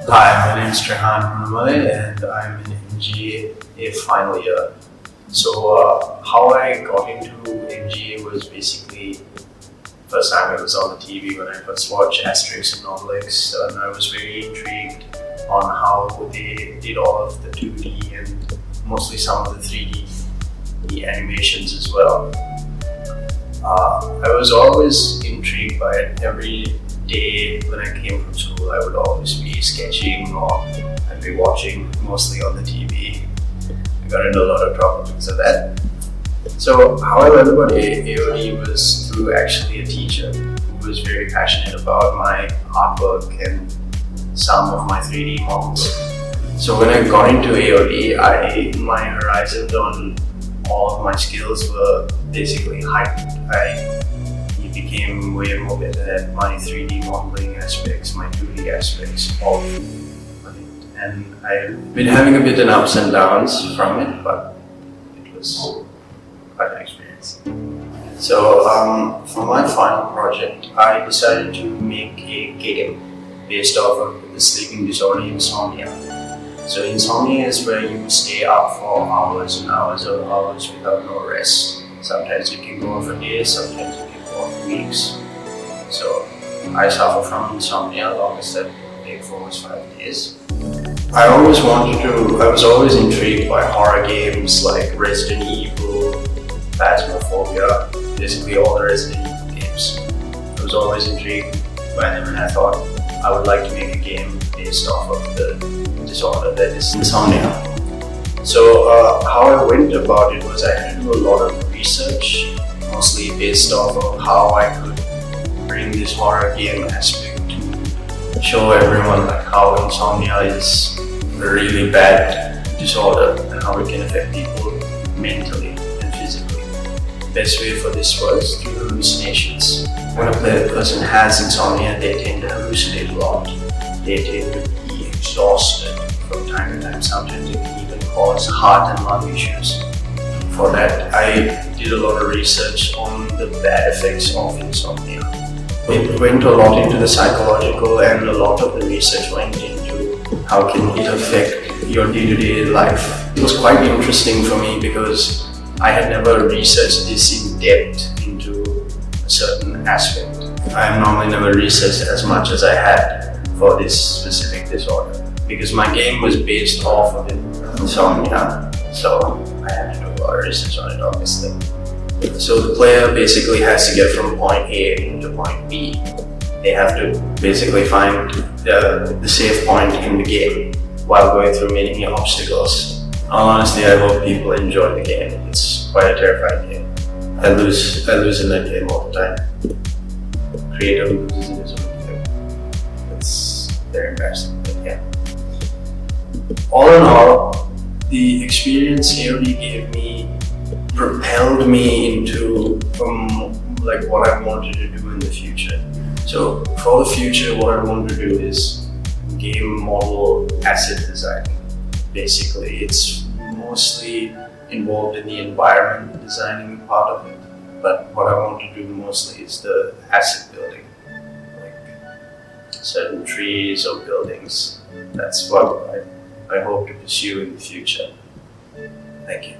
Hi, my name is Trehan from Moonmalle and I'm in MGA final year. How I got into MGA was basically first time it was on the TV when I first watched Asterix and Obelix, and I was very intrigued on how they did all of the 2D and mostly some of the 3D animations as well. I was always intrigued by it. Every day when I came from school, I would always be sketching or I'd be watching mostly on the TV. I got into a lot of trouble because of that. So how I learned about AOD was through actually a teacher who was very passionate about my artwork and some of my 3D models. So when I got into AOD, my horizons on all of my skills were basically heightened. I became way more better at my 3D modeling aspects, my 2D aspects, all of it. And I've been having a bit of ups and downs from it, but it was quite an experience. So for my final project, I decided to make a game based off of the sleeping disorder insomnia. So insomnia is where you stay up for hours and hours or hours without no rest. Sometimes you can go on for days, sometimes you can go on for weeks. So I suffer from insomnia, longest I take for was 5 days. I was always intrigued by horror games like Resident Evil, Phasmophobia, basically all the Resident Evil games. I was always intrigued by them and I thought I would like to make a game based off of the disorder that is insomnia. So how I went about it was I had to do a lot of research, mostly based off of how I could bring this horror game aspect to show everyone like how insomnia is a really bad disorder and how it can affect people mentally and physically. The best way for this was through hallucinations. When a person has insomnia, they tend to hallucinate a lot. They tend to be exhausted from time to time. Sometimes it can even cause heart and lung issues. For that, I did a lot of research on the bad effects of insomnia. It went a lot into the psychological and a lot of the research went into how can it affect your day-to-day life. It was quite interesting for me because I had never researched this in depth into a certain aspect. I have normally never researched as much as I had for this specific disorder because my game was based off of insomnia, so I had to do a lot of research on it obviously. So the player basically has to get from point A to point B. They have to basically find the safe point in the game while going through many obstacles. Honestly, I hope people enjoy the game. It's quite a terrifying game. I lose in that game all the time. Creator loses in his own game. It's very embarrassing, but yeah. All in all, the experience AOD gave me propelled me into like what I wanted to do in the future. So for the future, what I want to do is game model asset design. Basically, it's mostly involved in the environment designing part of it, but what I want to do mostly is the asset building, like certain trees or buildings. That's what I hope to pursue in the future. Thank you.